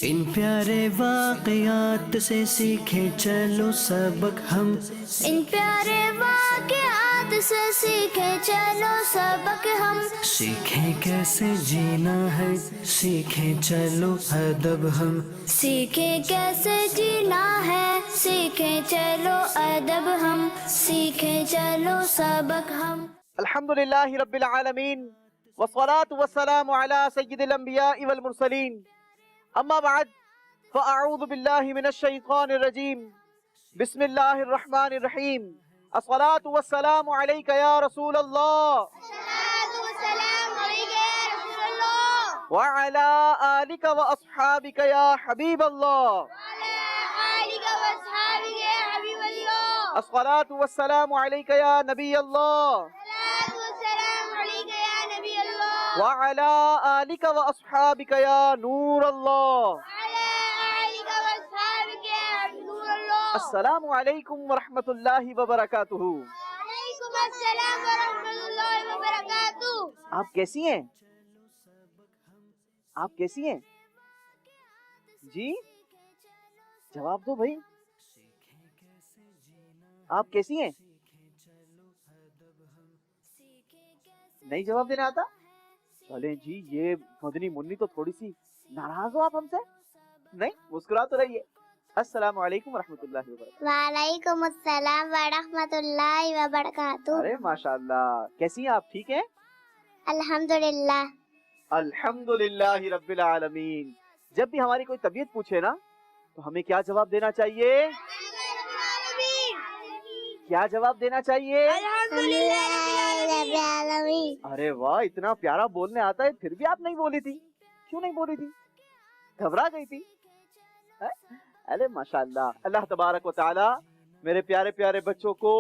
ان پیارے واقعات سے سیکھیں چلو سبق ہم، ان پیارے واقعات سے سیکھیں چلو سبق ہم، سیکھیں کیسے جینا ہے سیکھیں چلو ادب ہم، سیکھیں کیسے جینا ہے سیکھیں چلو ادب ہم، سیکھیں چلو سبق ہم۔ الحمدللہ رب العالمین والصلاة والسلام على سید الانبیاء والمرسلین، اما بعد فاعوذ باللہ من الشیطان الرجیم، بسم اللہ الرحمن الرحیم، الصلاة والسلام علیک یا رسول اللہ وعلى آلک واصحابک یا حبیب اللہ، الصلاة والسلام علیک یا نبی اللہ وعلى آلک واصحابک یا نور اللہ۔ السلام علیکم ورحمۃ اللہ وبرکاتہ۔ وعلیکم السلام ورحمۃ اللہ وبرکاتہ۔ آپ کیسی ہیں؟ آپ کیسی ہیں؟ جی جواب دو بھائی، آپ کیسی ہیں؟ نہیں جواب دینا آتا؟ چلیں جی، یہ مدنی منی تو تھوڑی سی ناراض ہو آپ ہم سے؟ نہیں، مسکرا تو رہیے۔ السلام علیکم ورحمۃ اللہ وبرکاتہ۔ وعلیکم السلام ورحمۃ اللہ وبرکاتہ۔ ارے ماشاءاللہ، کیسی ہیں آپ؟ ٹھیک ہیں؟ الحمدللہ۔ الحمدللہ رب العالمین۔ جب بھی ہماری کوئی طبیعت پوچھے نا تو ہمیں کیا جواب دینا چاہیے؟ کیا جواب دینا چاہیے؟ ارے واہ، اتنا پیارا بولنے آتا ہے پھر بھی آپ نہیں بولی تھی، کیوں نہیں بولی تھی؟ گھبرا گئی تھی؟ ارے ماشاءاللہ، اللہ تبارک و تعالی میرے پیارے پیارے بچوں کو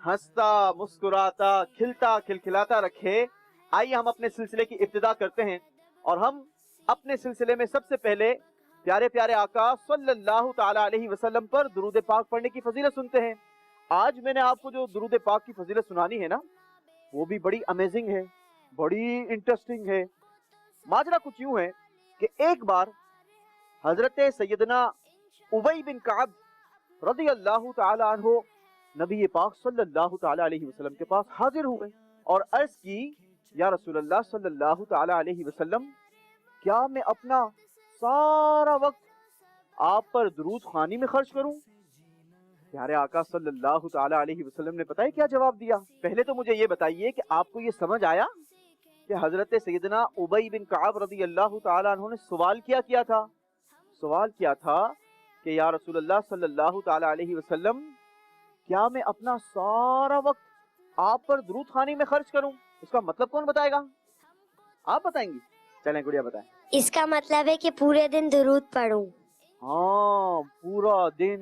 ہنستا مسکراتا کھلتا کھلکھلاتا رکھے۔ آئیے ہم اپنے سلسلے کی ابتدا کرتے ہیں، اور ہم اپنے سلسلے میں سب سے پہلے پیارے پیارے آقا صلی اللہ تعالی علیہ وسلم پر درود پاک پڑھنے کی فضیلت سنتے ہیں۔ آج میں نے آپ کو جو درود پاک کی فضیلت سنانی ہے نا، وہ بھی بڑی امیزنگ ہے، بڑی انٹرسٹنگ ہے۔ ماجرا کچھ یوں ہے کہ ایک بار حضرت سیدنا ابی بن کعب رضی اللہ تعالی عنہ نبی پاک صلی اللہ تعالی علیہ وسلم کے پاس حاضر ہوئے اور عرض کی، یا رسول اللہ صلی اللہ تعالی علیہ وسلم، کیا میں اپنا سارا وقت آپ پر درود خوانی میں خرچ کروں؟ پیارے آقا صلی اللہ تعالی علیہ وسلم نے پتہ ہے کیا جواب دیا؟ پہلے تو مجھے یہ بتائیے کہ آپ کو یہ سمجھ آیا کہ حضرت سیدنا ابی بن کعب رضی اللہ تعالی عنہ نے سوال کیا تھا؟ سوال کیا تھا کہ یا رسول اللہ صلی اللہ تعالی علیہ وسلم، کیا میں اپنا سارا وقت آپ پر درود خوانی میں خرچ کروں؟ اس کا مطلب کون بتائے گا؟ آپ بتائیں گی؟ چلیں گڑیا بتائیں۔ اس کا مطلب ہے کہ پورے دن درود پڑھوں۔ ہاں، پورا دن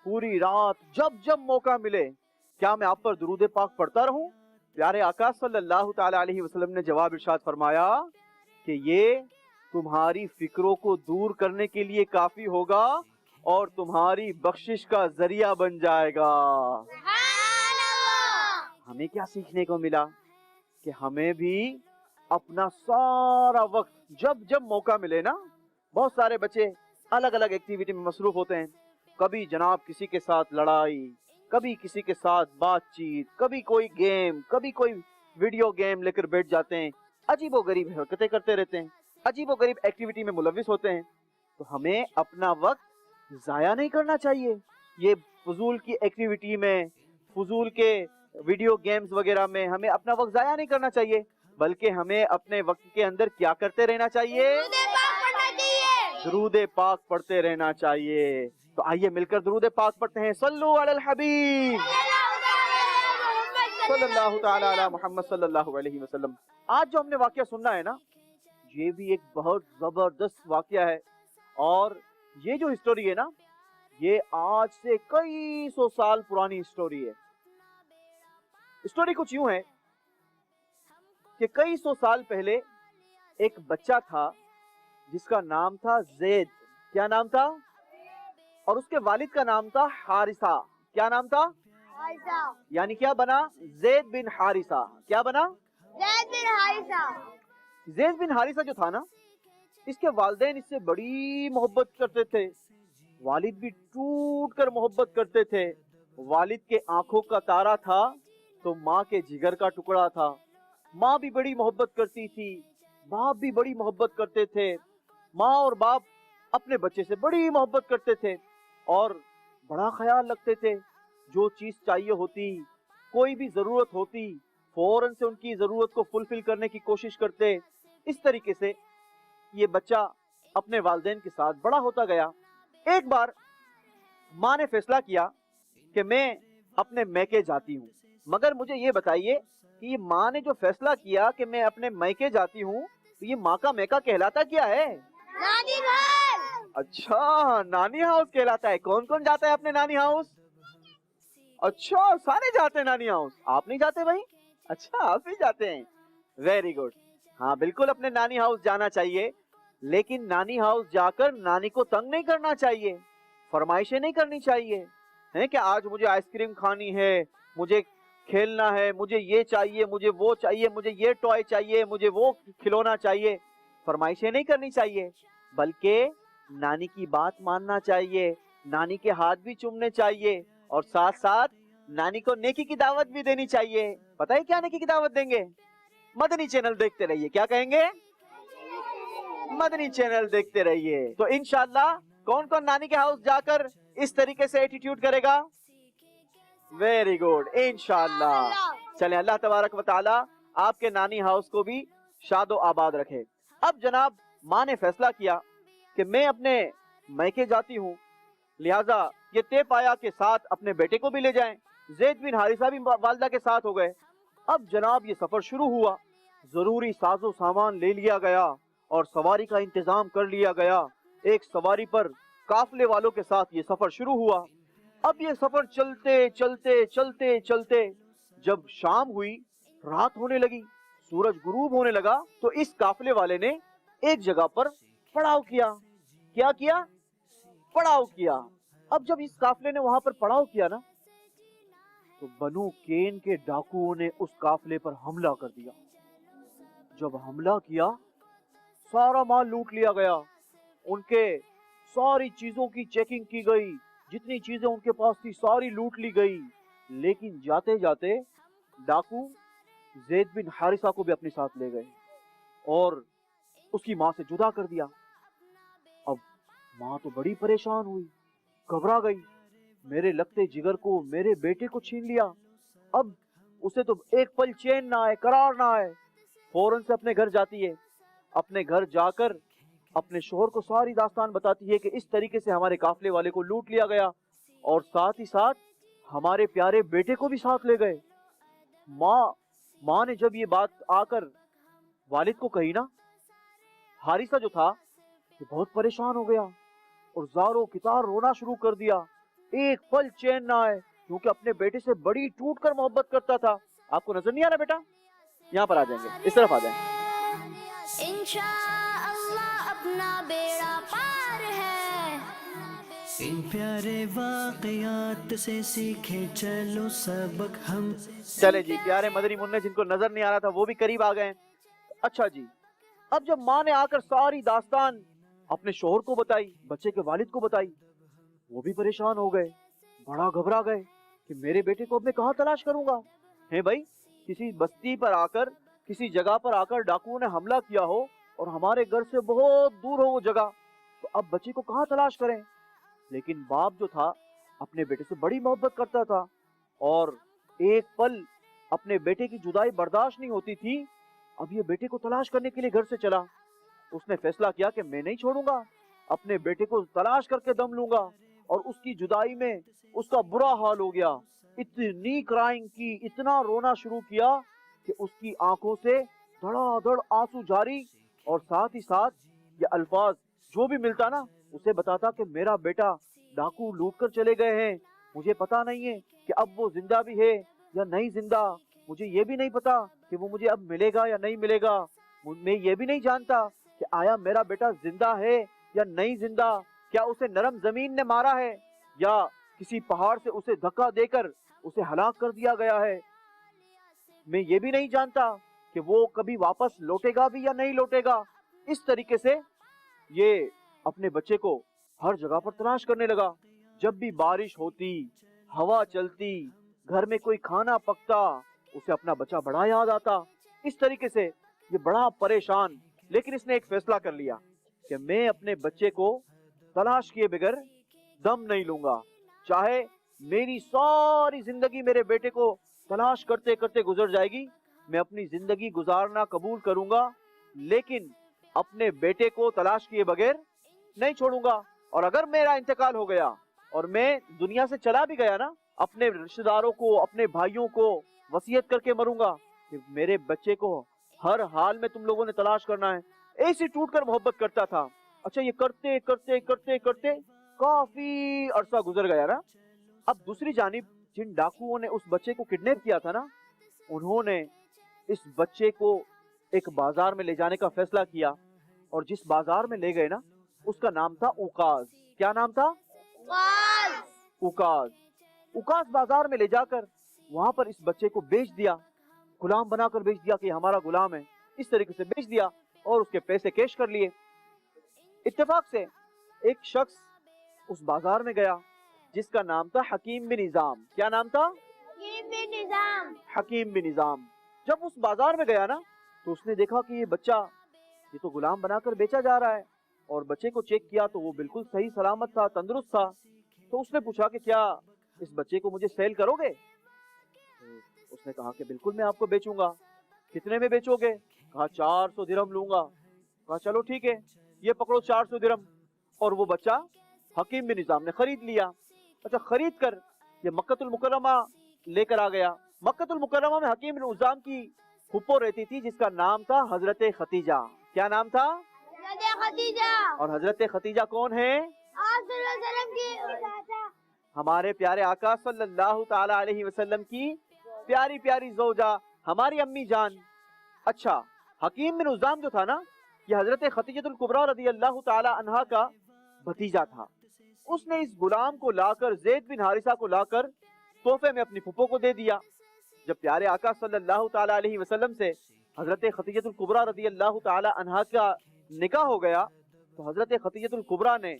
پوری رات جب جب موقع ملے کیا میں آپ پر درود پاک پڑھتا رہوں؟ پیارے آقا صلی اللہ تعالی علیہ وسلم نے جواب ارشاد فرمایا کہ یہ تمہاری فکروں کو دور کرنے کے لیے کافی ہوگا اور تمہاری بخشش کا ذریعہ بن جائے گا۔ ہمیں کیا سیکھنے کو ملا؟ کہ ہمیں بھی اپنا سارا وقت جب جب موقع ملے نا، بہت سارے بچے الگ الگ ایکٹیویٹی میں مصروف ہوتے ہیں، کبھی جناب کسی کے ساتھ لڑائی، کبھی کسی کے ساتھ بات چیت، کبھی کوئی گیم، کبھی کوئی ویڈیو گیم لے کر بیٹھ جاتے ہیں، عجیب و غریب حرکتیں کرتے رہتے ہیں، عجیب و غریب ایکٹیویٹی میں ملوث ہوتے ہیں۔ تو ہمیں اپنا وقت ضائع نہیں کرنا چاہیے یہ فضول کی ایکٹیویٹی میں، فضول کے ویڈیو گیمز وغیرہ میں ہمیں اپنا وقت ضائع نہیں کرنا چاہیے، بلکہ ہمیں اپنے وقت کے اندر کیا کرتے رہنا چاہیے؟ درود پاک پڑھتے رہنا چاہیے۔ تو آئیے مل کر درود پاک پڑھتے ہیں۔ صلو علی الحبیب صلی اللہ تعالی علی محمد صلی اللہ علیہ وسلم۔ آج جو ہم نے واقعہ سننا ہے نا، یہ بھی ایک بہت زبردست واقعہ ہے، اور یہ جو ہسٹوری ہے نا، یہ آج سے کئی سو سال پرانی ہسٹوری ہے۔ ہسٹوری کچھ یوں ہے کہ کئی سو سال پہلے ایک بچہ تھا جس کا نام تھا زید۔ کیا نام تھا؟ اور اس کے والد کا نام تھا حارثہ۔ کیا نام تھا؟ یعنی کیا بنا؟ زید بن حارثہ۔ کیا بنا؟ زید بن حارثہ۔ زید بن حارثہ جو تھا نا، اس کے والدین اس سے بڑی محبت کرتے تھے، والد بھی ٹوٹ کر محبت کرتے تھے۔ والد کے آنکھوں کا تارا تھا تو ماں کے جگر کا ٹکڑا تھا۔ ماں بھی بڑی محبت کرتی تھی، باپ بھی بڑی محبت کرتے تھے۔ ماں اور باپ اپنے بچے سے بڑی محبت کرتے تھے اور بڑا خیال رکھتے تھے۔ جو چیز چاہیے ہوتی، کوئی بھی ضرورت ہوتی، فوراً سے ان کی ضرورت کو فلفل کرنے کی کوشش کرتے۔ اس طریقے سے یہ بچہ اپنے والدین کے ساتھ بڑا ہوتا گیا۔ ایک بار ماں نے فیصلہ کیا کہ میں اپنے میکے جاتی ہوں، مگر مجھے یہ بتائیے کہ یہ ماں نے جو فیصلہ کیا کہ میں اپنے میکے جاتی ہوں، تو یہ ماں کا میکا کہلاتا کیا ہے؟ نانی گھر۔ اچھا، نانی ہاؤس کہلاتا ہے۔ کون کون جاتا ہے اپنے نانی ہاؤس؟ اچھا، سارے جاتے ہیں نانی ہاؤس، آپ نہیں جاتے بھائی؟ اچھا، آپ بھی جاتے ہیں، ویری گڈ۔ ہاں بالکل اپنے نانی ہاؤس جانا چاہیے، لیکن نانی ہاؤس جا کر نانی کو تنگ نہیں کرنا چاہیے، فرمائشیں نہیں کرنی چاہیے ہیں کہ آج مجھے آئس کریم کھانی ہے، مجھے کھیلنا ہے، مجھے یہ چاہیے، مجھے وہ چاہیے، مجھے یہ ٹوائے چاہیے، مجھے وہ کھلونا چاہیے۔ فرمائشیں نہیں کرنی چاہیے، بلکہ نانی کی بات ماننا چاہیے، نانی کے ہاتھ بھی چومنے چاہیے، اور ساتھ ساتھ نانی کو نیکی کی دعوت بھی دینی چاہیے۔ پتہ ہے کیا نیکی کی دعوت دیں گے؟ مدنی چینل دیکھتے رہیے۔ کیا کہیں گے؟ مدنی چینل دیکھتے رہیے۔ تو انشاءاللہ کون کون نانی کے ہاؤس جا کر اس طریقے سے ایٹیٹیوڈ کرے گا؟ ویری گڈ، انشاءاللہ۔ چلیں، اللہ تبارک و تعالی آپ کے نانی ہاؤس کو بھی شاد و آباد رکھے۔ اب جناب ماں نے فیصلہ کیا کہ میں اپنے میکے جاتی ہوں، لہٰذا یہ طے پایا کہ ساتھ اپنے بیٹے کو بھی لے جائیں۔ زید بن حارثہ بھی والدہ کے ساتھ ہو گئے۔ اب جناب یہ سفر شروع ہوا، ضروری ساز و سامان لے لیا گیا اور سواری کا انتظام کر لیا گیا۔ ایک سواری پر قافلے والوں کے ساتھ یہ سفر شروع ہوا۔ اب یہ سفر چلتے چلتے چلتے چلتے جب شام ہوئی، رات ہونے لگی، سورج غروب ہونے لگا، تو اس قافلے والے نے ایک جگہ پر پڑاؤ کیا۔ کیا کیا؟ پڑاؤ کیا۔ اب جب اس قافلے نے وہاں پر پڑاؤ کیا نا، تو بنو کین کے ڈاکوؤں نے اس قافلے پر حملہ کر دیا۔ جب حملہ کیا، سارا مال لوٹ لیا گیا، ان کے ساری چیزوں کی چیکنگ کی گئی، جتنی چیزیں ان کے پاس تھی ساری لوٹ لی گئی۔ لیکن جاتے جاتے ڈاکو زید بن حارثہ کو بھی اپنے ساتھ لے گئے اور اس کی ماں سے جدا کر دیا۔ اب ماں تو بڑی پریشان ہوئی، گھبرا گئی، میرے لگتے جگر کو، میرے بیٹے کو چھین لیا، اب اسے تو ایک پل چین نہ آئے، قرار نہ آئے۔ فوراً سے اپنے گھر جاتی ہے، اپنے گھر جا کر اپنے شوہر کو ساری داستان بتاتی ہے کہ اس طریقے سے ہمارے قافلے والے کو لوٹ لیا گیا اور ساتھ ہی ساتھ ہمارے پیارے بیٹے کو بھی ساتھ لے گئے۔ ماں نے جب یہ بات آ کر والد کو کہی نا، حارثہ جو تھا یہ بہت پریشان ہو گیا اور زاروں کتار رونا شروع کر دیا، ایک پل چین نہ آئے، کیونکہ اپنے بیٹے سے بڑی ٹوٹ کر محبت کرتا تھا۔ آپ کو نظر نہیں آ رہا بیٹا؟ یہاں پر آ جائیں گے، اس طرف آ جائیں۔ انشاءاللہ اپنا بیڑا پار ہے۔ ان پیارے واقعات سے سیکھیں چلو سبق ہم۔ چلے جی، پیارے مدنی منع جن کو نظر نہیں آ رہا تھا وہ بھی قریب آ گئے۔ اچھا جی، اب جب ماں نے آ کر ساری داستان اپنے شوہر کو بتائی، بچے کے والد کو بتائی، وہ بھی پریشان ہو گئے، بڑا گھبرا گئے کہ میرے بیٹے کو اب میں کہاں تلاش کروں گا؟ ہے بھائی، کسی بستی پر آ کر، کسی جگہ پر آ کر ڈاکوؤں نے حملہ کیا ہو اور ہمارے گھر سے بہت دور ہو وہ جگہ، تو اب بچے کو کہاں تلاش کریں؟ لیکن باپ جو تھا اپنے بیٹے سے بڑی محبت کرتا تھا اور ایک پل اپنے بیٹے کی جدائی برداشت نہیں ہوتی تھی۔ اب یہ بیٹے کو تلاش کرنے کے لیے گھر سے چلا۔ اس نے فیصلہ کیا کہ میں نہیں چھوڑوں گا، اپنے بیٹے کو تلاش کر کے دم لوں گا، اور اس کی جدائی میں اس کا برا حال ہو گیا، اتنی کرائنگ کی، اتنا رونا شروع کیا کہ اس کی آنکھوں سے دھڑا دھڑ آنسو جاری، اور ساتھ ہی ساتھ یہ الفاظ جو بھی ملتا نا اسے بتاتا کہ میرا بیٹا ڈاکو لوٹ کر چلے گئے ہیں، مجھے پتا نہیں ہے کہ اب وہ زندہ بھی ہے یا نہیں زندہ، مجھے یہ بھی نہیں پتا کہ وہ مجھے اب ملے گا یا نہیں ملے گا، میں یہ بھی نہیں جانتا کہ آیا میرا بیٹا زندہ ہے یا نہیں زندہ، کیا اسے نرم زمین نے مارا ہے یا کسی پہاڑ سے اسے دھکا دے کر اسے ہلاک کر دیا گیا ہے، میں یہ بھی نہیں جانتا کہ وہ کبھی واپس لوٹے گا بھی یا نہیں لوٹے گا۔ اس طریقے سے یہ اپنے بچے کو ہر جگہ پر تلاش کرنے لگا. جب بھی بارش ہوتی، ہوا چلتی، گھر میں کوئی کھانا پکتا، اسے اپنا بچہ بڑا یاد آتا. اس طریقے سے یہ بڑا پریشان، لیکن اس نے ایک فیصلہ کر لیا کہ میں اپنے بچے کو تلاش کیے بغیر دم نہیں لوں گا. چاہے میری ساری زندگی میرے بیٹے کو تلاش کرتے کرتے گزر جائے گی، میں اپنی زندگی گزارنا قبول کروں گا، لیکن اپنے بیٹے کو تلاش کیے بغیر نہیں چھوڑوں گا. اور اگر میرا انتقال ہو گیا اور میں دنیا سے چلا بھی گیا نا، اپنے رشتہ داروں کو، اپنے بھائیوں کو وصیت کر کے مروں گا کہ میرے بچے کو ہر حال میں تم لوگوں نے تلاش کرنا ہے. ایسی ٹوٹ کر محبت کرتا تھا. اچھا، یہ کرتے کرتے کرتے کرتے کافی عرصہ گزر گیا نا. اب دوسری جانب جن ڈاکوؤں نے اس بچے کو کڈنیپ کیا تھا نا، انہوں نے اس بچے کو ایک بازار میں لے جانے کا فیصلہ کیا. اور جس بازار میں لے گئے نا، اس کا نام تھا اوکاز. کیا نام تھا؟ اوکاز. اوکاز بازار میں لے جا کر وہاں پر اس بچے کو بیچ دیا، غلام بنا کر بیچ دیا کہ ہمارا غلام ہے. اس طریقے سے بیچ دیا اور اس کے پیسے کیش کر لیے. اتفاق سے ایک شخص اس بازار میں گیا جس کا نام تھا حکیم بن نظام. کیا نام تھا؟ حکیم بن نظام. جب اس بازار میں گیا نا، تو اس نے دیکھا کہ یہ بچہ یہ تو غلام بنا کر بیچا جا رہا ہے. اور بچے کو چیک کیا تو وہ بالکل صحیح سلامت تھا، تندرست تھا. تو اس نے پوچھا کہ کیا اس بچے کو مجھے سیل کرو گے؟ تو اس نے کہا کہ بالکل میں آپ کو بیچوں گا. کتنے میں بیچو گے؟ کہا 400 درہم لوں گا. کہا چلو ٹھیک ہے، یہ پکڑو 400 درہم. اور وہ بچہ حکیم بن نظام نے خرید لیا. اچھا، خرید کر یہ مکۃ المکرمہ لے کر آ گیا. مکۃ المکرمہ میں حکیم بن نظام کی پھپھو رہتی تھی جس کا نام تھا حضرت ختیجہ. کیا نام تھا؟ اور حضرت ختیجہ کون ہے؟ ہمارے پیارے آقا صلی اللہ تعالی علیہ وسلم کی پیاری پیاری زوجہ، ہماری امی جان. اچھا، حکیم بن نظام جو تھا نا، یہ حضرت خدیجہ الکبریٰ رضی اللہ تعالی عنہا کا بھتیجا تھا. اس نے اس غلام کو لا کر، زید بن حارثہ کو لا کر تحفے میں اپنی پھپھو کو دے دیا. جب پیارے آقا صلی اللہ تعالی علیہ وسلم سے حضرت خدیجہ الکبریٰ رضی اللہ تعالی عنہا کا نکاح ہو گیا، تو حضرت خدیجہ الکبریٰ نے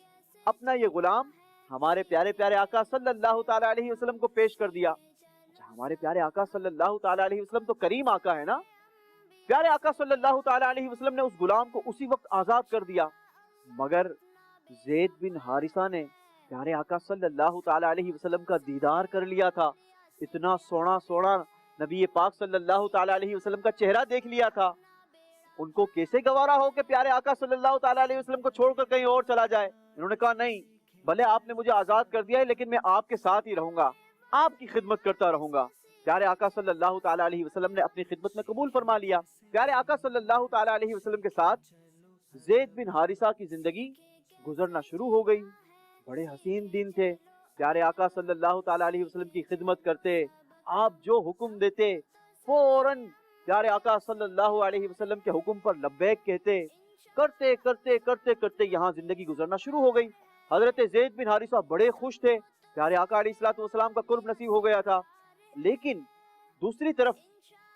اپنا یہ غلام ہمارے پیارے پیارے آقا صلی اللہ تعالی علیہ وسلم کو پیش کر دیا. ہمارے پیارے آقا صلی اللہ تعالی علیہ وسلم تو کریم آقا ہے نا. پیارے آقا صلی اللہ تعالی علیہ وسلم نے اس غلام کو اسی وقت آزاد کر دیا. مگر زید بن حارثہ نے پیارے آقا صلی اللہ تعالی علیہ وسلم کا دیدار کر لیا تھا. اتنا سونا سونا نبی پاک صلی اللہ تعالی علیہ وسلم کا چہرہ دیکھ لیا تھا. ان کو کیسے گوارا ہو کہ پیارے آقا صلی اللہ تعالی علیہ وسلم کو چھوڑ کر کہیں اور چلا جائے. انہوں نے کہا نہیں، بھلے آپ نے مجھے آزاد کر دیا ہے، لیکن میں آپ کے ساتھ ہی رہوں گا، آپ کی خدمت کرتا رہوں گا. پیارے آقا صلی اللہ تعالی علیہ وسلم نے اپنی خدمت میں قبول فرما لیا. پیارے آقا صلی اللہ تعالی علیہ وسلم کے ساتھ زید بن حارثہ کی زندگی گزرنا شروع ہو گئی. بڑے حسین دن تھے. پیارے آقا صلی اللہ تعالی علیہ وسلم کی خدمت کرتے، آپ جو حکم دیتے فوراً پیارے آقا صلی اللہ علیہ وسلم کے حکم پر لبیک کہتے. کرتے کرتے کرتے کرتے یہاں زندگی گزرنا شروع ہو گئی. حضرت زید بن حارثہ بڑے خوش تھے، پیارے آقا علیہ الصلوۃ والسلام کا قرب نصیب ہو گیا تھا. لیکن دوسری طرف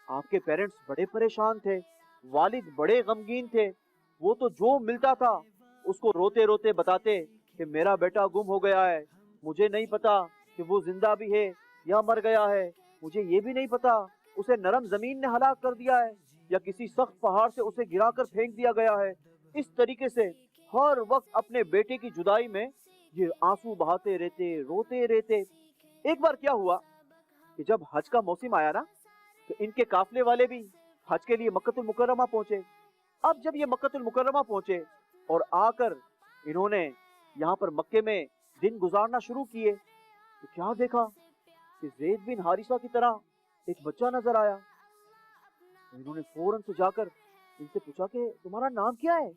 آپ کے پیرنٹس بڑے پریشان تھے، والد بڑے غمگین تھے. وہ تو جو ملتا تھا اس کو روتے روتے بتاتے کہ میرا بیٹا گم ہو گیا ہے، مجھے نہیں پتا کہ وہ زندہ بھی ہے یا مر گیا ہے، مجھے یہ بھی نہیں پتا اسے نرم زمین نے ہلاک کر دیا ہے یا کسی سخت پہاڑ سے اسے گرا کر پھینک دیا گیا ہے. اس طریقے سے ہر وقت اپنے بیٹے کی جدائی میں یہ آنسو بہاتے رہتے، روتے رہتے. ایک بار کیا ہوا کہ جب حج کا موسم آیا نا، تو ان کے قافلے والے بھی حج کے لیے مکۃ المکرمہ پہنچے. اب جب یہ مکۃ المکرمہ پہنچے اور آ کر انہوں نے یہاں پر مکے میں دن گزارنا شروع کیے، تو کیا دیکھا کہ زید بن حارثہ کی طرح ایک بچہ نظر آیا. انہوں نے فوراً سے جا کر ان سے پوچھا کہ تمہارا نام کیا ہے؟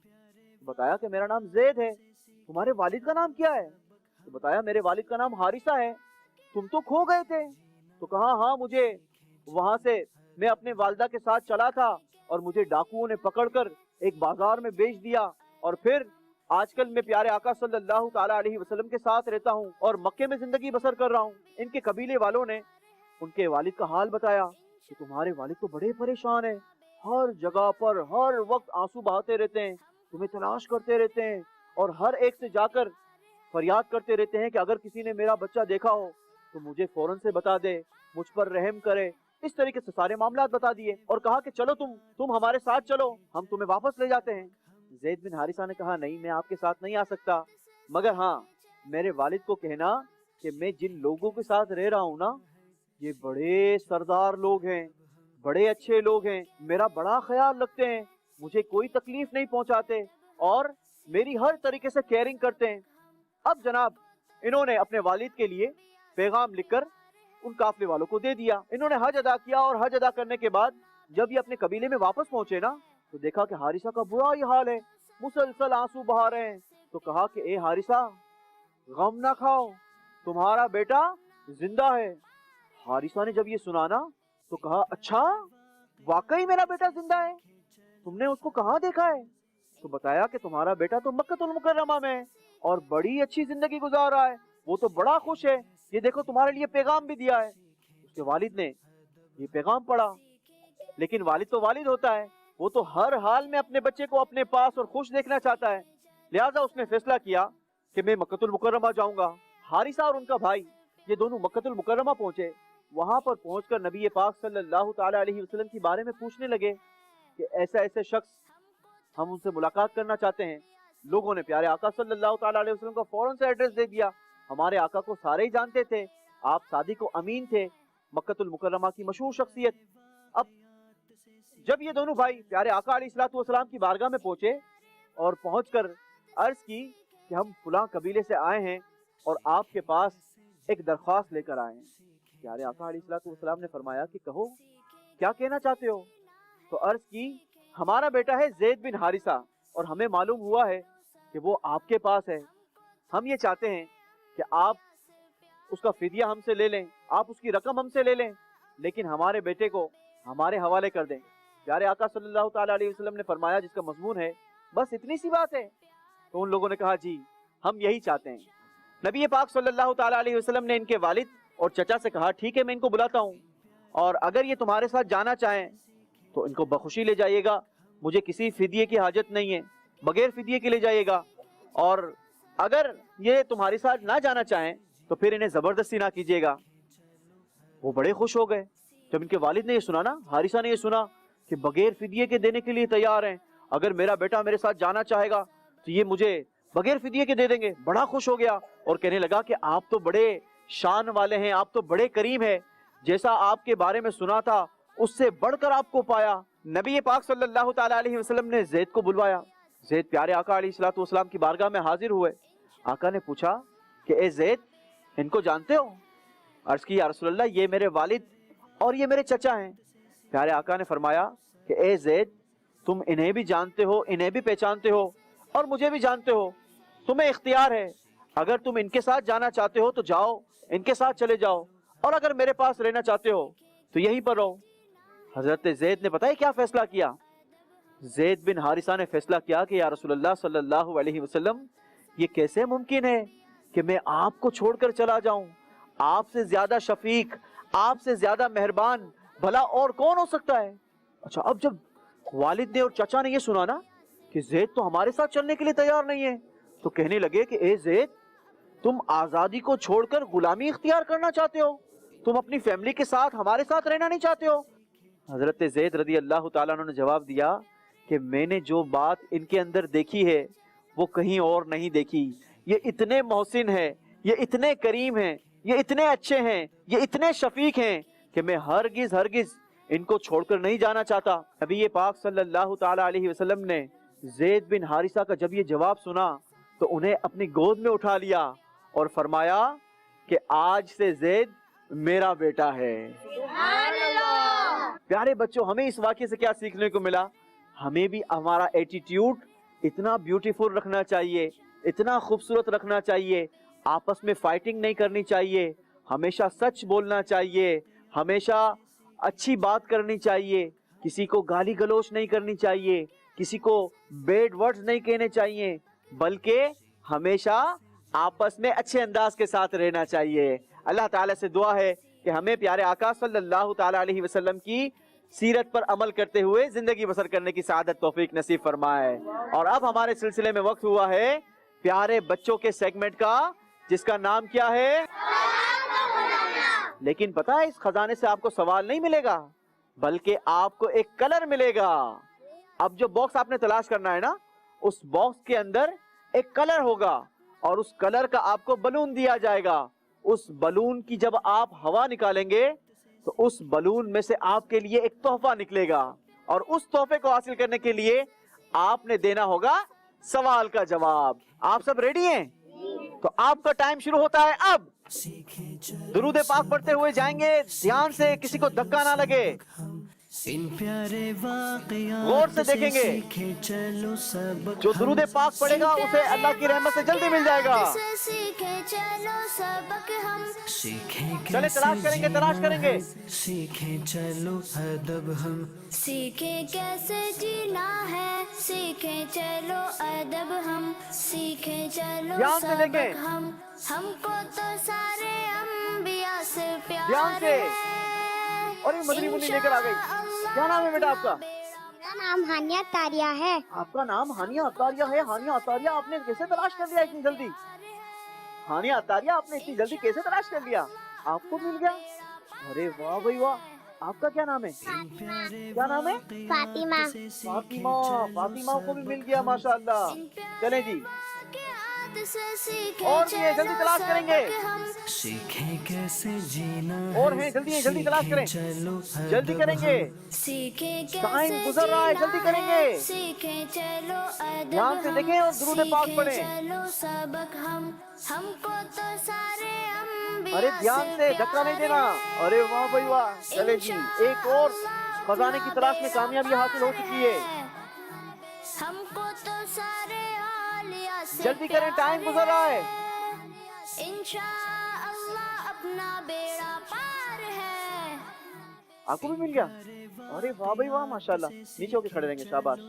بتایا کہ میرا نام زید ہے. تمہارے والد کا نام کیا ہے؟ تو بتایا میرے والد کا نام حارثہ ہے. تم تو کھو گئے تھے. تو کہا ہاں، مجھے وہاں سے میں اپنے والدہ کے ساتھ چلا تھا اور مجھے ڈاکوؤں نے پکڑ کر ایک بازار میں بیچ دیا، اور پھر آج کل میں پیارے آقا صلی اللہ تعالی علیہ وسلم کے ساتھ رہتا ہوں اور مکے میں زندگی بسر کر رہا ہوں. ان کے قبیلے والوں نے ان کے والد کا حال بتایا کہ تمہارے والد تو بڑے پریشان ہیں، ہر جگہ پر ہر وقت آنسو بہاتے رہتے ہیں، تمہیں تلاش کرتے رہتے ہیں اور ہر ایک سے جا کر فریاد کرتے رہتے ہیں کہ اگر کسی نے میرا بچہ دیکھا ہو تو مجھے فوراً سے بتا دے، مجھ پر رحم کرے۔ اس طریقے سے سارے معاملات بتا دیے اور کہا کہ چلو تم ہمارے ساتھ چلو، ہم تمہیں واپس لے جاتے ہیں۔ زید بن حارثہ نے کہا نہیں، میں آپ کے ساتھ نہیں آ سکتا، مگر ہاں میرے والد کو کہنا کہ میں جن لوگوں کے ساتھ رہ رہا ہوں نا، یہ بڑے سردار لوگ ہیں، بڑے اچھے لوگ ہیں، میرا بڑا خیال رکھتے ہیں، مجھے کوئی تکلیف نہیں پہنچاتے اور میری ہر طریقے سے کیئرنگ کرتے ہیں۔ اب جناب انہوں نے اپنے والد کے لیے پیغام لکھ کر ان قافلے والوں کو دے دیا۔ انہوں نے حج ادا کیا اور حج ادا کرنے کے بعد جب یہ اپنے قبیلے میں واپس پہنچے نا تو دیکھا کہ حارثہ کا برا ہی حال ہے، مسلسل آنسو بہا رہے ہیں۔ تو کہا کہ اے حارثہ غم نہ کھاؤ، تمہارا بیٹا زندہ ہے۔ حارثہ نے جب یہ سنا نا تو کہا اچھا واقعی میرا بیٹا زندہ ہے، تم نے اس کو کہاں دیکھا ہے؟ تو بتایا کہ تمہارا بیٹا تو مکہ المکرمہ میں ہے اور بڑی اچھی زندگی گزار رہا ہے، وہ تو بڑا خوش ہے، یہ دیکھو تمہارے لیے پیغام بھی دیا ہے۔ اس کے والد نے یہ پیغام پڑھا، لیکن والد تو والد ہوتا ہے، وہ تو ہر حال میں اپنے بچے کو اپنے پاس اور خوش دیکھنا چاہتا ہے، لہٰذا اس نے فیصلہ کیا کہ میں مکہ المکرمہ جاؤں گا۔ حارثہ اور ان کا بھائی یہ دونوں مکہ المکرمہ پہنچے۔ وہاں پر پہنچ کر نبی پاک صلی اللہ تعالی علیہ وسلم کے بارے میں پوچھنے لگے کہ ایسا ایسے شخص ہم ان سے ملاقات کرنا چاہتے ہیں۔ لوگوں نے پیارے آقا صلی اللہ تعالی علیہ وسلم کا فوراً سے ایڈریس دے دیا۔ ہمارے آقا کو سارے ہی جانتے تھے، آپ صادق و امین تھے، مکہ المکرمہ کی مشہور شخصیت۔ اب جب یہ دونوں بھائی پیارے آقا علیہ الصلوۃ والسلام کی بارگاہ میں پہنچے اور پہنچ کر عرض کی کہ ہم فلاں قبیلے سے آئے ہیں اور آپ کے پاس ایک درخواست لے کر آئے ہیں، پیارے آقا علیہ الصلوۃ والسلام نے فرمایا کہ کہو کیا کہنا چاہتے ہو؟ تو عرض کی ہمارا بیٹا ہے زید بن حارثہ اور ہمیں معلوم ہوا ہے کہ وہ آپ کے پاس ہے، ہم یہ چاہتے ہیں کہ آپ اس کا فدیہ ہم سے لے لیں، آپ اس کی رقم ہم سے لے لیں، لیکن ہمارے بیٹے کو ہمارے حوالے کر دیں۔ پیارے آقا صلی اللہ تعالی علیہ وسلم نے فرمایا جس کا مضمون ہے بس اتنی سی بات ہے؟ تو ان لوگوں نے کہا جی ہم یہی چاہتے ہیں۔ نبی پاک صلی اللہ تعالی علیہ وسلم نے ان کے والد اور چچا سے کہا ٹھیک ہے میں ان کو بلاتا ہوں، اور اگر یہ تمہارے ساتھ جانا چاہیں تو ان کو بخوشی لے جائیے گا، مجھے کسی فدیے کی حاجت نہیں ہے، بغیر فدیے کے لے جائیے گا، اور اگر یہ تمہارے ساتھ نہ جانا چاہیں تو پھر انہیں زبردستی نہ کیجیے گا۔ وہ بڑے خوش ہو گئے جب ان کے والد نے یہ سنا نا، حارثہ نے یہ سنا کہ بغیر فدیے کے دینے کے لیے تیار ہیں، اگر میرا بیٹا میرے ساتھ جانا چاہے گا تو یہ مجھے بغیر فدیے کے دے دیں گے۔ بڑا خوش ہو گیا اور کہنے لگا کہ آپ تو بڑے شان والے ہیں، آپ تو بڑے کریم ہیں، جیسا آپ کے بارے میں سنا تھا اس سے بڑھ کر آپ کو پایا۔ نبی پاک صلی اللہ تعالی علیہ وسلم نے زید کو بلوایا۔ زید پیارے آقا علیہ الصلوۃ والسلام کی بارگاہ میں حاضر ہوئے۔ آقا نے پوچھا کہ اے زید ان کو جانتے ہو؟ عرض کی یا رسول اللہ یہ میرے والد اور یہ میرے چچا ہیں۔ پیارے آقا نے فرمایا کہ اے زید تم انہیں بھی جانتے ہو، انہیں بھی پہچانتے ہو اور مجھے بھی جانتے ہو، تمہیں اختیار ہے، اگر تم ان کے ساتھ جانا چاہتے ہو تو جاؤ، ان کے ساتھ چلے جاؤ، اور اگر میرے پاس رہنا چاہتے ہو تو یہیں پر رہو۔ حضرت زید نے پتہ ہے کیا فیصلہ کیا؟ زید بن حارثہ نے فیصلہ کیا کہ یا رسول اللہ صلی اللہ علیہ وسلم یہ کیسے ممکن ہے کہ میں آپ کو چھوڑ کر چلا جاؤں؟ آپ سے زیادہ شفیق، آپ سے زیادہ مہربان بھلا اور کون ہو سکتا ہے؟ اچھا اب جب والد نے اور چچا نے یہ سنا نا کہ زید تو ہمارے ساتھ چلنے کے لیے تیار نہیں ہے، تو کہنے لگے کہ اے زید تم آزادی کو چھوڑ کر غلامی اختیار کرنا چاہتے ہو؟ تم اپنی فیملی کے ساتھ ہمارے ساتھ رہنا نہیں چاہتے ہو؟ حضرت زید رضی اللہ تعالیٰ عنہ نے جواب دیا کہ میں نے جو بات ان کے اندر دیکھی ہے وہ کہیں اور نہیں دیکھی، یہ اتنے محسن ہیں، یہ اتنے کریم ہیں، یہ اتنے اچھے ہیں، یہ اتنے شفیق ہیں کہ میں ہرگز ان کو چھوڑ کر نہیں جانا چاہتا۔ نبی پاک صلی اللہ تعالی علیہ وسلم نے زید بن حارثہ کا جب یہ جواب سنا تو انہیں اپنی گود میں اٹھا لیا اور فرمایا کہ آج سے زید میرا بیٹا ہے۔ پیارے بچوں ہمیں اس واقعے سے کیا سیکھنے کو ملا؟ ہمیں بھی ہمارا ایٹیٹیوڈ اتنا بیوٹیفل رکھنا چاہیے، اتنا خوبصورت رکھنا چاہیے، آپس میں فائٹنگ نہیں کرنی چاہیے، ہمیشہ سچ بولنا چاہیے، ہمیشہ اچھی بات کرنی چاہیے، کسی کو گالی گلوچ نہیں کرنی چاہیے، کسی کو بیڈ ورڈز نہیں کہنے چاہیے، بلکہ ہمیشہ آپس میں اچھے انداز کے ساتھ رہنا چاہیے۔ اللہ تعالیٰ سے دعا ہے کہ ہمیں پیارے آقا صلی اللہ تعالی علیہ وسلم کی سیرت پر عمل کرتے ہوئے زندگی بسر کرنے کی سعادت توفیق نصیب فرمائے۔ اور اب ہمارے سلسلے میں وقت ہوا ہے پیارے بچوں کے سیگمنٹ کا، جس کا نام کیا ہے؟ لیکن پتہ ہے اس خزانے سے آپ کو سوال نہیں ملے گا، بلکہ آپ کو ایک کلر ملے گا۔ اب جو باکس آپ نے تلاش کرنا ہے نا، اس باکس کے اندر ایک کلر ہوگا اور اس کلر کا آپ کو بلون دیا جائے گا۔ اس بلون کی جب آپ ہوا نکالیں گے تو اس بلون میں سے آپ کے لیے ایک تحفہ نکلے گا، اور اس تحفے کو حاصل کرنے کے لیے آپ نے دینا ہوگا سوال کا جواب۔ آپ سب ریڈی ہیں؟ تو آپ کا ٹائم شروع ہوتا ہے اب۔ درود پاک پڑھتے ہوئے جائیں گے، دھیان سے، کسی کو دھکا نہ لگے، ان پیارے واقعات غور سے دیکھیں گے۔ سیکھیں چلو سبق جو درود پاک پڑھے گا اسے اللہ کی رحمت سے جلدی مل جائے گا۔ سے سیکھیں چلو سبق ہم، سیکھیں چلے تلاش کریں گے، تلاش کریں گے۔ سیکھیں چلو ادب ہم، سیکھیں کیسے جینا ہے، سیکھیں چلو ادب ہم، سیکھیں چلو دھیان سے دیکھیں۔ سبق ہم کو تو سارے انبیاء سے دھیان پیار سے۔ ہے۔ اور یہ مدنی منی لے کر آ گئی۔ کیا نام ہے بیٹا آپ کا؟ میرا نام ہانیہ تاریہ ہے۔ آپ کا نام ہانیہ عطاریہ ہے۔ ہانیہ عطاریہ آپ نے کیسے تلاش کر لیا اتنی جلدی؟ ہانیہ عطاریہ آپ نے اتنی جلدی کیسے تلاش کر لیا؟ آپ کو مل گیا؟ ارے واہ بھائی واہ۔ آپ کا کیا نام ہے؟ کیا نام ہے؟ فاطمہ۔ فاطمہ۔ فاطمہ کو بھی مل گیا ماشاءاللہ۔ چلیں جی، اور بھی ہے، جلدی تلاش کریں گے۔ سیکھیں کیسے جینا اور ہیں، جلدی ہیں، جلدی تلاش کریں، چلو جلدی کریں گے۔ سیکھیں ٹائم گزر رہا ہے، جلدی کریں گے۔ سیکھیں چلو ادب دھیان سے دیکھیں اور درود پاک پڑھیں۔ چلو سبق ہم کو تو سارے انبیاء ارے دھیان سے، دھکا نہیں دینا۔ ارے واہ بھائی واہ۔ چلے جی، ایک اور خزانے کی تلاش میں کامیابی حاصل ہو چکی ہے۔ ہم کو تو سارے اولیاء سے جلدی کریں، ٹائم گزر رہا ہے۔ انشاءاللہ اپنا بیڑا پار ہے۔ آپ کو بھی مل گیا؟ ارے واہ بھائی واہ ماشاءاللہ۔ نیچے ہو کے کھڑے رہیں گے، شاباش۔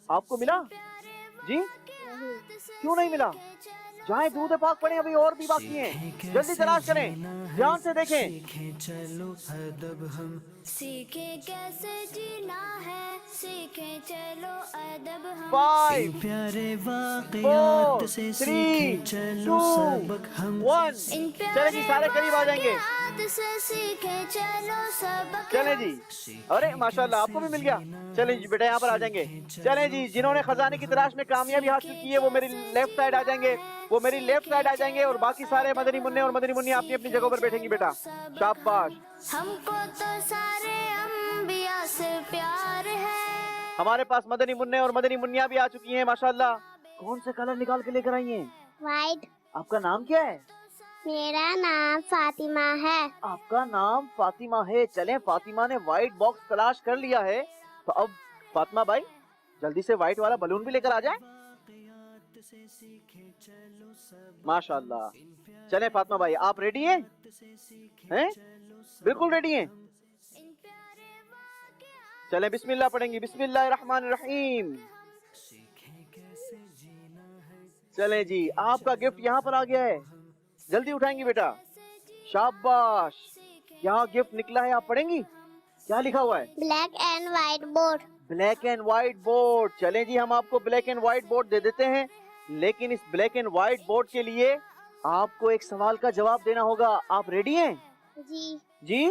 آپ کو ملا؟ جی کیوں نہیں ملا؟ جائیں درود پاک پڑھیں، ابھی اور بھی باقی ہیں، جلدی تلاش کریں، دھیان سے دیکھیں۔ سیکھیں چلو ادب ہم، سیکھیں کیسے جینا ہے، سیکھیں چلو ادب ہم، 5 پیارے 4 واقعات سے 3 سیکھیں چلو 2 سبق ہم، 1۔ چلیں جی، سارے قریب آ جائیں گے۔ واقعات سے سیکھیں چلو سبق چلیں جی، ارے ماشاءاللہ آپ کو بھی مل گیا۔ چلیں جی بیٹا، یہاں پر آ جائیں گے۔ چلیں جی، جنہوں نے خزانے کی تلاش میں کامیابی حاصل کی ہے وہ میری لیفٹ سائڈ آ جائیں گے، وہ میری لیفٹ سائڈ آ جائیں گے، اور باقی سارے مدنی منع اور مدنی منی اپنی اپنی جگہوں پر بیٹھیں گی بیٹا۔ شاباش۔ ہم کو تو سارے انبیاء سے پیار ہے۔ ہمارے پاس مدنی منع اور مدنی منیا بھی آ چکی ہیں ماشاءاللہ۔ کون سے کلر نکال کے لے کر آئی ہیں؟ وائٹ۔ آپ کا نام کیا ہے؟ میرا نام فاطمہ ہے۔ آپ کا نام فاطمہ ہے۔ چلیں، فاطمہ نے وائٹ باکس تلاش کر لیا ہے، تو اب فاطمہ بھائی جلدی سے وائٹ والا بلون بھی لے کر آ جائیں۔ ماشاءاللہ۔ چلیں فاطمہ بھائی، آپ ریڈی ہیں؟ بالکل ریڈی ہیں؟ چلیں بسم اللہ پڑھیں گی، بسم اللہ الرحمن الرحیم۔ چلیں جی، آپ کا گفٹ یہاں پر آ گیا ہے، جلدی اٹھائیں گی بیٹا۔ شاباش، یہاں گفٹ نکلا ہے، آپ پڑھیں گی؟ کیا لکھا ہوا ہے؟ Black and white board. Black and white board. چلیں جی، ہم آپ کو بلیک اینڈ وائٹ بورڈ دے دیتے ہیں، لیکن اس بلیک اینڈ وائٹ بورڈ کے لیے آپ کو ایک سوال کا جواب دینا ہوگا۔ آپ ریڈی ہیں؟ جی۔ جی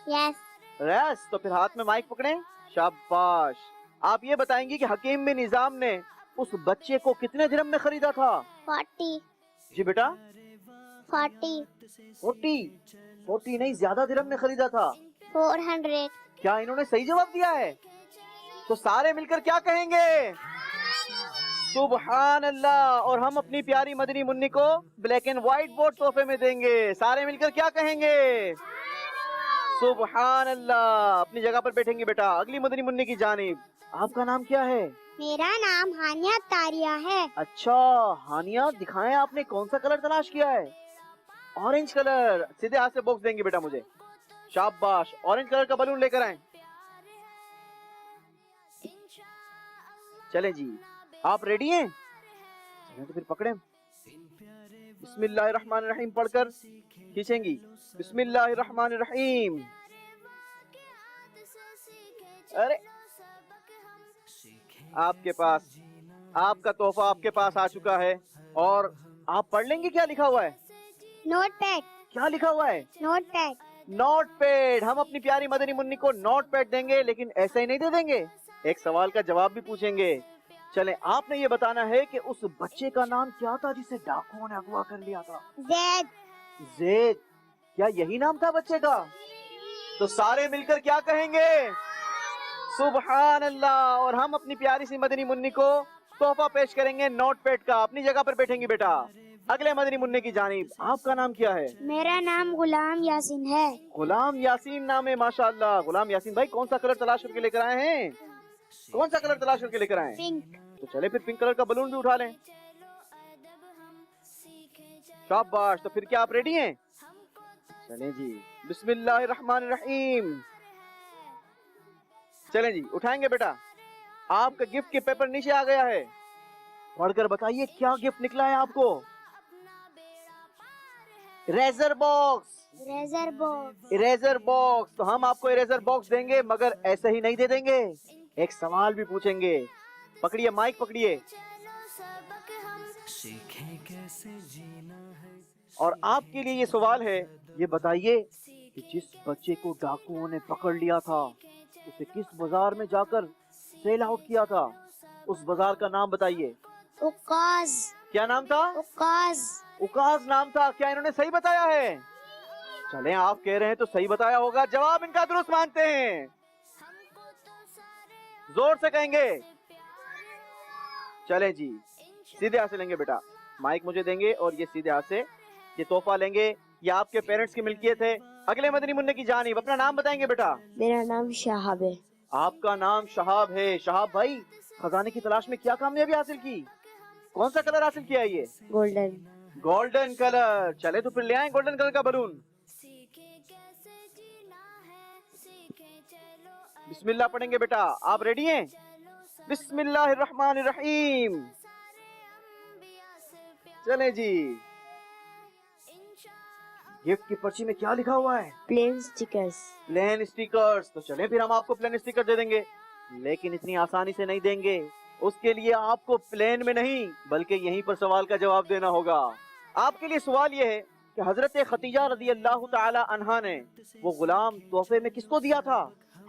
یس۔ ریس، تو پھر ہاتھ میں مائک پکڑیں۔ شاباش۔ آپ یہ بتائیں گی کہ حکیم بن نظام نے اس بچے کو کتنے درہم میں خریدا تھا؟ 40۔ جی بیٹا؟ 40۔ 40 نہیں، زیادہ درہم میں خریدا تھا۔ 400۔ کیا انہوں نے صحیح جواب دیا ہے؟ تو سارے مل کر کیا کہیں گے؟ سبحان اللہ۔ اور ہم اپنی پیاری مدنی منی کو بلیک اینڈ وائٹ بورڈ تحفے میں دیں گے۔ سارے مل کر کیا کہیں گے؟ سبحان اللہ۔ اپنی جگہ پر بیٹھیں گے بیٹا۔ اگلی مدنی منی کی جانب، آپ کا نام کیا ہے؟ میرا نام ہانیہ تاریہ ہے۔ اچھا ہانیہ، دکھائیں آپ نے کون سا کلر تلاش کیا ہے؟ Orange colour. سیدھے ہاتھ سے باکس دیں گے بیٹا مجھے۔ شاباش، اورنج کلر کا بلون لے کر آئیں۔ چلیں جی، آپ ریڈی ہیں؟ چلیں تو پھر پکڑیں۔ بسم اللہ الرحمن الرحیم پڑھ کر کھینچیں گی۔ بسم اللہ الرحمن الرحیم۔ ارے آپ کے پاس آپ کا تحفہ آپ کے پاس آ چکا ہے، اور آپ پڑھ لیں گے کیا لکھا ہوا ہے؟ نوٹ پیڈ، کیا لکھا ہوا ہے؟ Notepad. Notepad. ہم اپنی پیاری مدنی منی کو نوٹ پیڈ دیں گے، لیکن ایسا ہی نہیں دے دیں گے، ایک سوال کا جواب بھی پوچھیں گے. چلیں آپ نے یہ بتانا ہے کہ اس بچے کا نام کیا تھا جسے ڈاکوؤں نے اغوا کر لیا تھا؟ زید. زید. کیا یہی نام تھا بچے کا؟ تو سارے مل کر کیا کہیں گے؟ سبحان اللہ. اور ہم اپنی پیاری سی مدنی منی کو تحفہ پیش کریں گے نوٹ پیڈ کا. اپنی جگہ پر بیٹھیں گی بیٹا. اگلے مدنی منی کی جانب. آپ کا نام کیا ہے؟ میرا نام غلام یاسین ہے. غلام یاسین نام ہے، ماشاءاللہ. غلام یاسین بھائی کون سا کلر تلاش کر کے لے کر آئے ہیں؟ کون سا کلر تلاش کر کے لے کر آئے ہیں؟ پنک. تو چلے پھر پنک کلر کا بلون بھی اٹھا لیں. شاباش. تو پھر کیا آپ ریڈی ہیں؟ چلیں جی. بسم اللہ الرحمن الرحیم. چلیں جی اٹھائیں گے بیٹا. آپ کا گفٹ کے پیپر نیچے آ گیا ہے، پڑھ کر بتائیے کیا گفٹ نکلا ہے آپ کو. Eraser box. Eraser box. Eraser box. تو ہم آپ کو اریزر باکس دیں گے، مگر ایسے ہی نہیں دے دیں گے، ایک سوال بھی پوچھیں گے. پکڑیے مائک پکڑیے. سیکھیں کیسے جینا ہے. اور آپ کے لیے یہ سوال ہے، یہ بتائیے کہ جس بچے کو ڈاکوؤں نے پکڑ لیا تھا اسے کس بازار میں جا کر سیل آؤٹ کیا تھا؟ اس بازار کا نام بتائیے. اوکاز. کیا نام تھا؟ اوکاز. اوکاز نام تھا. کیا انہوں نے صحیح بتایا ہے؟ چلیں آپ کہہ رہے ہیں تو صحیح بتایا ہوگا. جواب ان کا درست مانتے ہیں؟ زور سے کہیں گے. چلیں جی سیدھے ہاتھ سے لیں گے بیٹا. مائک مجھے دیں گے اور یہ سیدھے ہاتھ سے یہ تحفہ لیں گے. یہ آپ کے پیرنٹس کی ملکیت ہے. اگلے مدنی منی کی جانب. اپنا نام بتائیں گے بیٹا. میرا نام شہاب ہے. آپ کا نام شہاب ہے. شہاب بھائی خزانے کی تلاش میں کیا کامیابی حاصل کی؟ کون سا کلر حاصل کیا ہے؟ یہ گولڈن. Golden colour. چلے تو پھر لے آئیں گولڈن کلر کا بلون. بسم اللہ پڑھیں گے بیٹا. آپ ریڈی ہیں؟ بسم اللہ الرحمن الرحیم. چلیں جی. گفٹ کی پرچی میں کیا لکھا ہوا ہے؟ Plain stickers. Plain stickers. تو چلیں پھر ہم آپ کو پلین اسٹیکر دے دیں گے، لیکن اتنی آسانی سے نہیں دیں گے. اس کے لیے آپ کو پلین میں نہیں بلکہ یہیں پر سوال کا جواب دینا ہوگا. آپ کے لیے سوال یہ ہے کہ حضرت خدیجہ رضی اللہ تعالی عنہا نے وہ غلام تحفے میں کس کو دیا تھا؟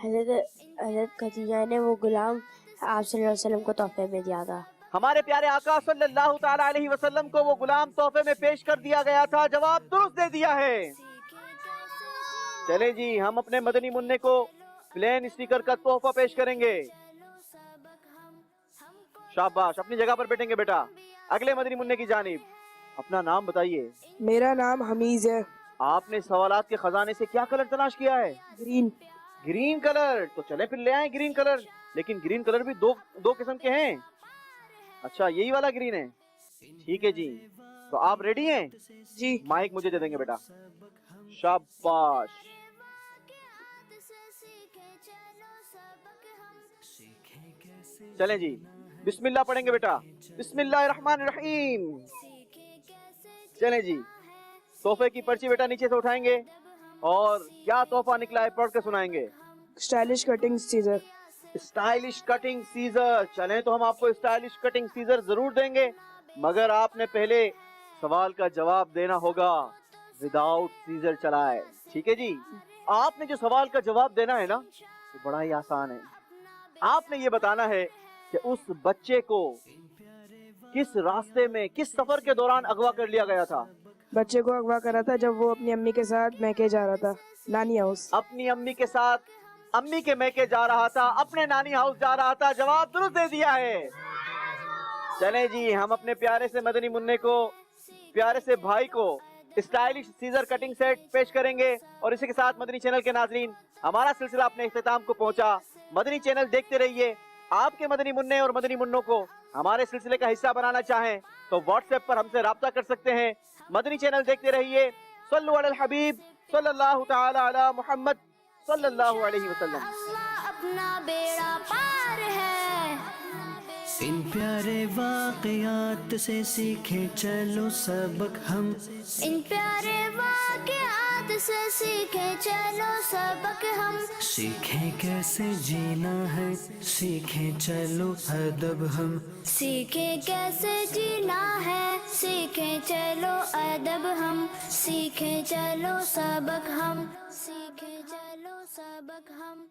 حضرت خدیجہ نے وہ غلام آپ صلی اللہ علیہ وسلم کو تحفے میں دیا تھا. ہمارے پیارے آقا صلی اللہ تعالی علیہ وسلم کو وہ غلام تحفے میں پیش کر دیا گیا تھا. جواب درست دے دیا ہے. چلے جی ہم اپنے مدنی منع کو پلین اسٹیکر کا تحفہ پیش کریں گے. شاباش. اپنی جگہ پر بیٹھیں گے بیٹا. اگلے مدنی منع کی جانب. اپنا نام بتائیے. میرا نام حمیز ہے. آپ نے سوالات کے خزانے سے کیا کلر تلاش کیا ہے؟ گرین. Green colour. تو چلے پھر لے آئیں گرین کلر. لیکن گرین کلر بھی دو قسم کے ہیں. اچھا یہی والا گرین ہے. ٹھیک ہے جی. تو آپ ریڈی ہیں؟ جی. مائک مجھے دے دیں گے بیٹا. شاباش. چلیں جی بسم اللہ پڑھیں گے بیٹا. بسم اللہ الرحمن الرحیم. چلیں جی تحفے کی پرچی بیٹا نیچے سے اٹھائیں گے اور کیا تحفہ نکلا ہے پڑھ کے سنائیں گے. Stylish cutting scissor. Stylish cutting scissor. چلیں تو ہم آپ کو اسٹائلش کٹنگ سیزر ضرور دیں گے، مگر آپ نے پہلے سوال کا جواب دینا ہوگا وداؤٹ سیزر چلائے. ٹھیک ہے جی. آپ نے جو سوال کا جواب دینا ہے نا وہ بڑا ہی آسان ہے. آپ نے یہ بتانا ہے کہ اس بچے کو کس راستے میں کس سفر کے دوران اغوا کر لیا گیا تھا؟ بچے کو اغوا کرا تھا جب وہ اپنی امی کے ساتھ میکے جا رہا تھا، نانی ہاؤس. اپنی امی کے ساتھ امی کے میکے جا رہا تھا، اپنے نانی ہاؤس جا رہا تھا. جواب درست دے دیا ہے. چلیں جی ہم اپنے پیارے سے مدنی منع کو پیارے سے بھائی کو اسٹائلش سیزر کٹنگ سیٹ پیش کریں گے. اور اسی کے ساتھ مدنی چینل کے ناظرین ہمارا سلسلہ اپنے اختتام کو پہنچا. مدنی چینل دیکھتے رہیے. آپ کے مدنی منع اور مدنی منوں کو ہمارے سلسلے کا حصہ بنانا چاہیں تو واٹس ایپ پر ہم سے رابطہ کر سکتے ہیں. مدنی چینل دیکھتے رہیے. صلو علی الحبیب صلی اللہ تعالی علی محمد صلی اللہ علیہ وسلم. اللہ اپنا بیڑا پار ہے. ان پیارے واقعات سے سیکھیں چلو سبق ہم ان پیارے واقعات سے سیکھیں چلو سبق ہم سیکھیں کیسے جینا ہے سیکھیں چلو ادب ہم سیکھیں کیسے جینا ہے سیکھیں چلو ادب ہم سیکھیں چلو سبق ہم سیکھیں چلو سبق ہم